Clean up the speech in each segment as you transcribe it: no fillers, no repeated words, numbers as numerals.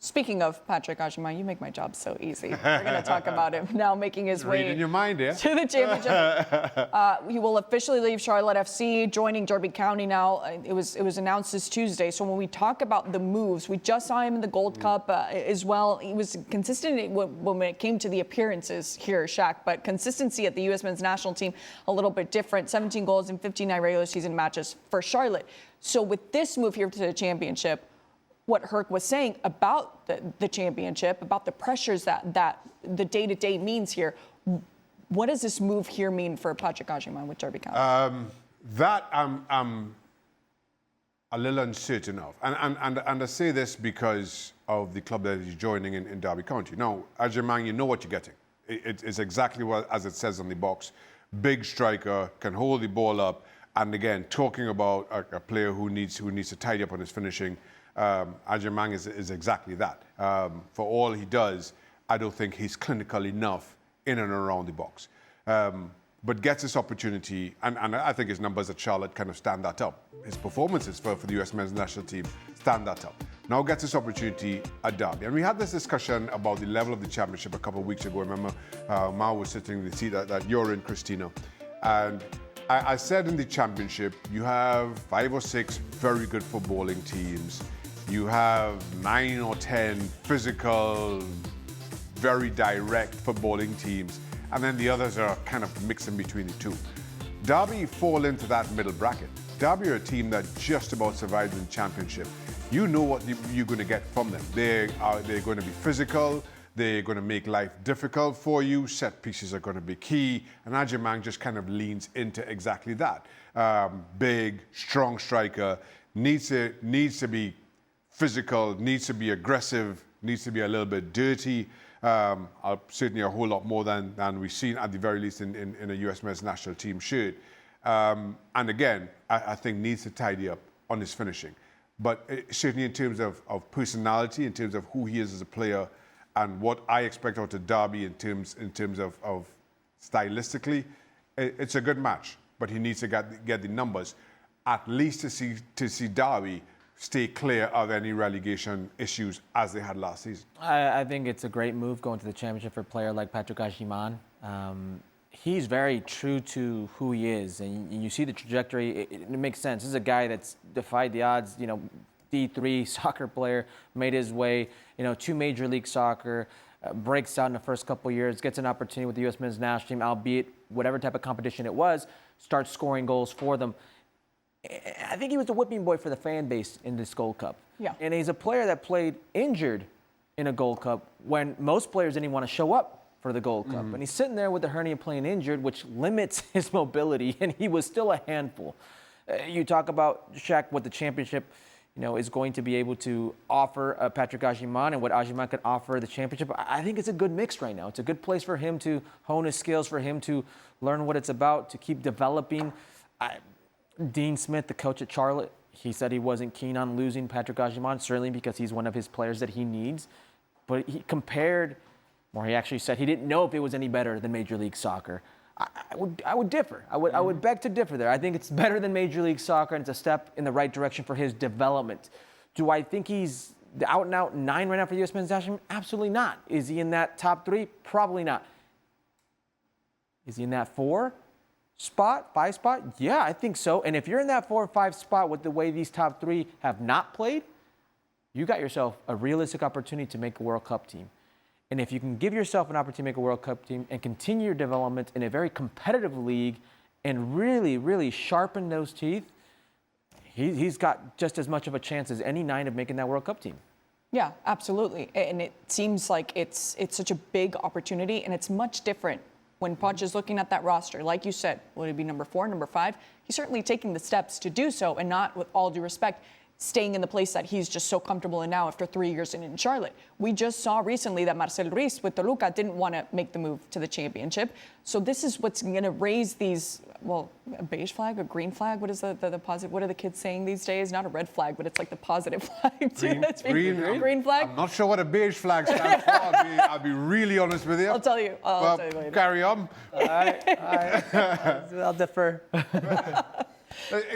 Speaking of Patrick Agyemang, you make my job so easy. We're going to talk about him now making his way Reading your mind, yeah? to the championship. He will officially leave Charlotte FC, joining Derby County now. It was announced this Tuesday. So when we talk about the moves, we just saw him in the Gold Cup as well. He was consistent when it came to the appearances here, Shaq, but consistency at the U.S. men's national team a little bit different. 17 goals in 59 regular season matches for Charlotte. So with this move here to the championship, what Herc was saying about the championship, about the pressures that the day-to-day means here. What does this move here mean for Patrick Agyemang with Derby County? That I'm a little uncertain of. And I say this because of the club that he's joining in Derby County. Now, Agyemang, you know what you're getting. It's exactly what, as it says on the box. Big striker, can hold the ball up. And again, talking about a player who needs to tidy up on his finishing. Agyemang is exactly that. For all he does, I don't think he's clinical enough in and around the box. But gets this opportunity, and I think his numbers at Charlotte kind of stand that up. His performances for the US men's national team stand that up. Now gets this opportunity at Derby. And we had this discussion about the level of the championship a couple of weeks ago. Remember, Mao was sitting in the seat that you're in, Christina. And I said in the championship, you have 5 or 6 very good footballing teams. You have 9 or 10 physical, very direct footballing teams, and then the others are kind of mixing between the two. Derby fall into that middle bracket. Derby are a team that just about survived in the championship. You know what you're going to get from them. They're going to be physical. They're going to make life difficult for you. Set pieces are going to be key, and Agyemang just kind of leans into exactly that. Big, strong striker, needs to be physical, needs to be aggressive, needs to be a little bit dirty. Certainly a whole lot more than we've seen, at the very least, in a US men's national team shirt. And again, I think needs to tidy up on his finishing. But certainly in terms of personality, in terms of who he is as a player, and what I expect out of Derby in terms of stylistically, it's a good match. But he needs to get the numbers, at least to see Derby stay clear of any relegation issues as they had last season. I think it's a great move going to the championship for a player like Patrick Agyemang. He's very true to who he is, and you see the trajectory. It makes sense. This is a guy that's defied the odds. You know, D3 soccer player, made his way, to Major League Soccer, breaks out in the first couple of years, gets an opportunity with the U.S. men's national team, albeit whatever type of competition it was, starts scoring goals for them. I think he was the whipping boy for the fan base in this Gold Cup. Yeah. And he's a player that played injured in a Gold Cup when most players didn't even want to show up for the Gold Cup. And he's sitting there with the hernia playing injured, which limits his mobility, and he was still a handful. You talk about, Shaq, what the championship is going to be able to offer Patrick Agyemang and what Agyemang could offer the championship. I think it's a good mix right now. It's a good place for him to hone his skills, for him to learn what it's about, to keep developing. Dean Smith, the coach at Charlotte, he said he wasn't keen on losing Patrick Agyemang, certainly because he's one of his players that he needs. But he compared, or he actually said he didn't know if it was any better than Major League Soccer. I would differ. I would beg to differ there. I think it's better than Major League Soccer, and it's a step in the right direction for his development. Do I think he's the out-and-out 9 right now for the U.S. men's national team? Absolutely not. Is he in that top 3? Probably not. Is he in that 4 spot, 5 spot? Yeah, I think so. And if you're in that 4 or 5 spot with the way these top 3 have not played, you got yourself a realistic opportunity to make a World Cup team. And if you can give yourself an opportunity to make a World Cup team and continue your development in a very competitive league and really, really sharpen those teeth, he's got just as much of a chance as any 9 of making that World Cup team. Yeah, absolutely. And it seems like it's such a big opportunity, and it's much different when Poch is looking at that roster. Like you said, would it be number 4, number 5? He's certainly taking the steps to do so, and not, with all due respect, staying in the place that he's just so comfortable in now after 3 years in Charlotte. We just saw recently that Marcel Ruiz with Toluca didn't want to make the move to the championship. So this is what's going to raise these, a beige flag, a green flag? What is the positive? What are the kids saying these days? Not a red flag, but it's like the positive flag too. Green flag? I'm not sure what a beige flag stands for. I'll be really honest with you. I'll tell you. I'll tell you later. Carry on. All right. I'll defer.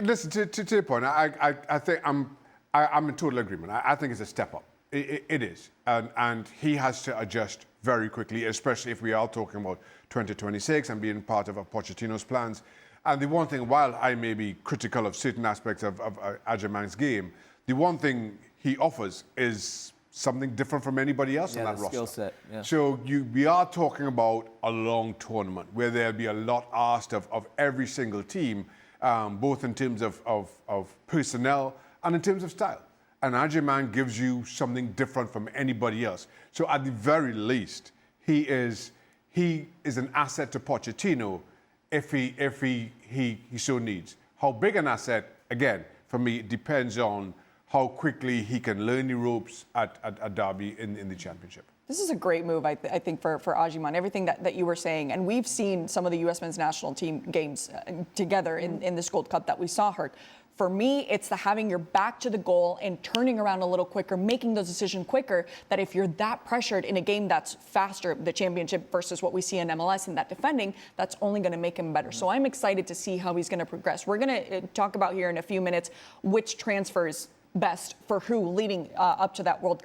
Listen, to your point, I think I'm in total agreement. I think it's a step up. It is. And he has to adjust very quickly, especially if we are talking about 2026 and being part of Pochettino's plans. And the one thing, while I may be critical of certain aspects of Agyemang's game, the one thing he offers is something different from anybody else in that the roster. skill set. Yeah. So we are talking about a long tournament where there'll be a lot asked of every single team, both in terms of personnel and in terms of style. And Agyemang gives you something different from anybody else. So at the very least, he is an asset to Pochettino if he so needs. How big an asset, again, for me, it depends on how quickly he can learn the ropes at Derby in the championship. This is a great move, I think, for Agyemang, everything that you were saying. And we've seen some of the U.S. men's national team games together in this Gold Cup that we saw, Herc. For me, it's the having your back to the goal and turning around a little quicker, making those decisions quicker, that if you're that pressured in a game that's faster, the championship versus what we see in MLS and that defending, that's only going to make him better. So I'm excited to see how he's going to progress. We're going to talk about here in a few minutes which transfers best for who leading up to that World